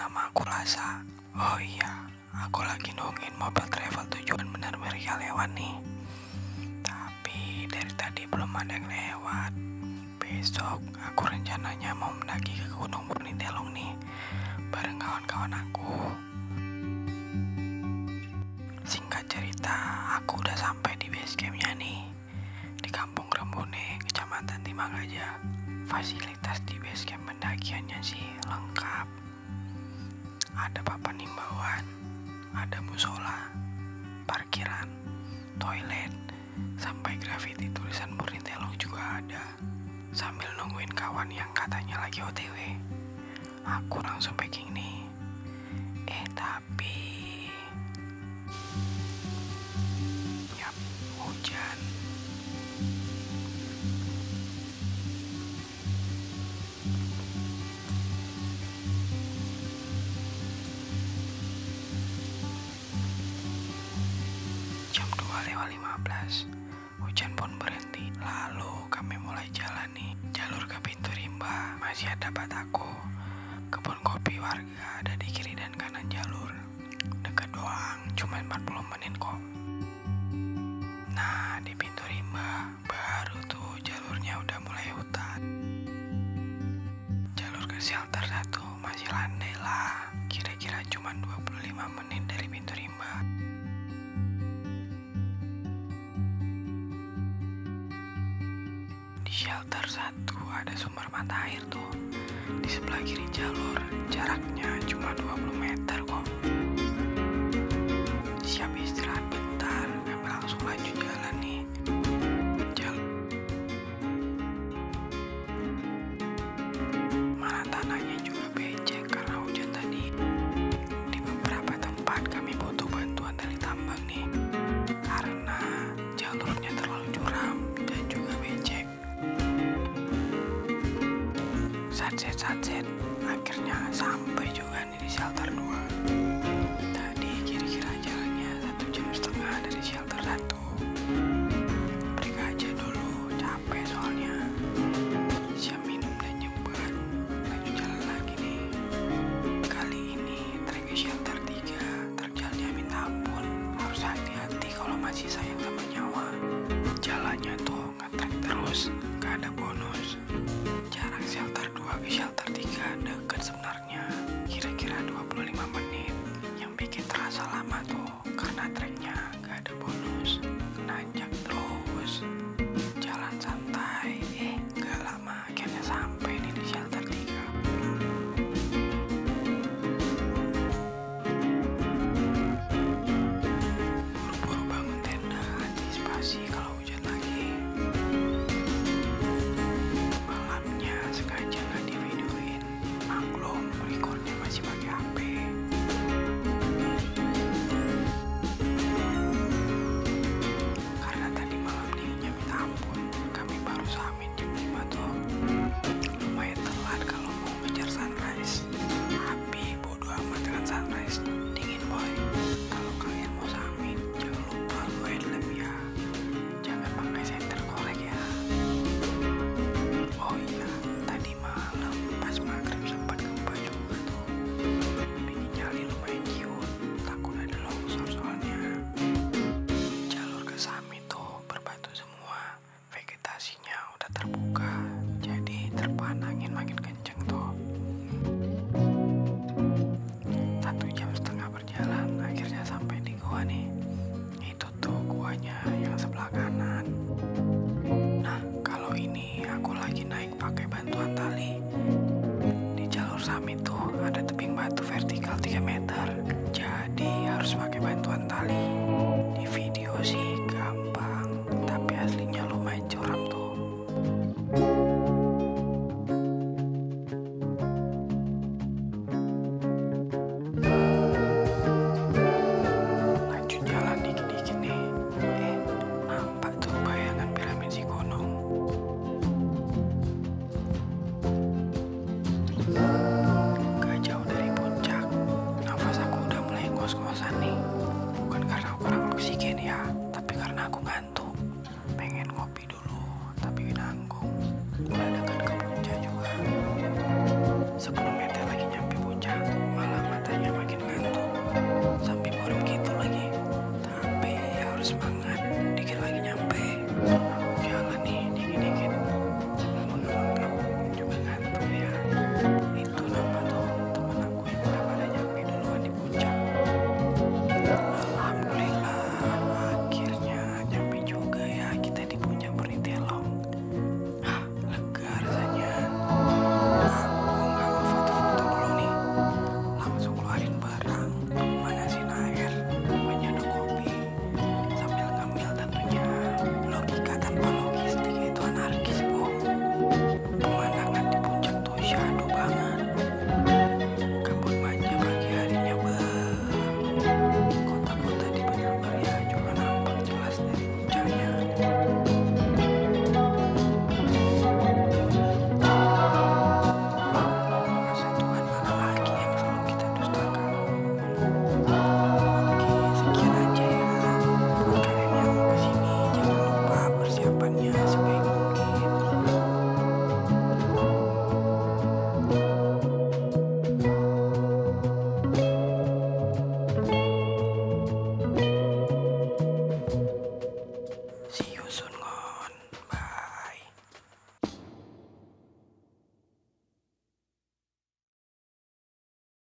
nama aku Lasa. Oh iya, aku lagi nungguin mobil travel tujuan Benar Meriah lewat nih. Tapi dari tadi belum ada yang lewat. Besok aku rencananya mau mendaki ke Gunung Burnitelong nih, bareng kawan-kawan aku. Singkat cerita, aku udah sampai di base campnya nih, di Kampung Rembune, Kecamatan Timagaja. Fasilitas di base camp pendakiannya sih lengkap. Ada papan himbauan, ada musola, parkiran, toilet, sampai grafiti tulisan Burnitelong juga ada. Sambil nungguin kawan yang katanya lagi OTW, aku langsung packing nih. Tapi yap, hujan. Jam 2:15, hujan pun berhenti. Lalu kami mulai jalan nih, jalur ke Pintu Rimba. Masih ada Batako, kebun kopi warga ada di kiri dan kanan jalur. Dekat doang, cuma 40 menit kok. Nah, di Pintu Rimba baru tuh jalurnya udah mulai hutan. Jalur ke shelter 1 masih landai lah, kira-kira cuma 25 menit dari Pintu Rimba. Di shelter 1 ada sumber mata air tuh, di sebelah kiri jalur, jaraknya cuma 20 meter kok. Siap istirahat bentar, kami langsung lanjut jalan nih. Mana tanahnya juga becek karena hujan tadi. Di beberapa tempat kami butuh bantuan dari tambang nih, karena jalurnya terlalu curam dan juga becek. Satset, akhirnya sampai juga nih di shelter 2. Tadi kira-kira jalannya 1,5 jam dari shelter 1. Break aja dulu, capek soalnya. Siap minum dan nyebat, lanjut jalan lagi nih. Kali ini trek ke shelter 3 terjalnya minta ampun. Harus hati-hati kalau masih sayang sama nyawa. Jalannya tuh ngetrek terus, gak ada bonus. Jarak shelter 2 ke shelter 3 deket sebenarnya, kira-kira 25 menit. Yang bikin terasa lama tuh karena treknya gak ada bonus, nanjak terus. Jalan santai, gak lama akhirnya sampai nih di shelter 3. Buru-buru bangun tenda, antisipasi kalau hujan lagi. Malamnya sengaja gak divideoin, maklum recordnya masih pakai HP. Karena tadi malam dinginnya minta ampun, kami baru samin jam 5 tuh. Lumayan telat kalau mau ngejar sunrise, tapi bodo amat dengan sunrise, dingin boy. Kalau kalian mau samin, jangan lupa headlamp ya, jangan pakai senter korek ya. Oh iya, tadi malam pas maghrib sempat gempa juga tuh. Bikin nyali lumayan ciut, takut ada longsor soalnya. Jalur ke Summit tuh berbatu semua, vegetasinya udah terbuka, jadi terpaan angin makin kenceng tuh. 1,5 jam berjalan, akhirnya sampai di gua nih. Itu tuh guanya yang sebelah kanan. Nah, kalau ini aku lagi naik pakai bantuan tali. Di jalur Summit tuh ada tebing batu vertikal 3 meter, jadi harus pakai bantuan tali. Di video sih gampang, tapi aslinya lumayan curam tuh. Lanjut jalan dikit-dikit nih, nampak tuh bayangan piramid si gunung. Gak jauh dari puncak, nafas aku udah mulai ngos-ngosan nih. Bukan karena kurang oksigen ya, tapi karena aku ngantuk. Pengen ngopi dulu, tapi nanggung. Udah dekat ke puncak juga. 10 meter lagi nyampe puncak, malah harus semangat.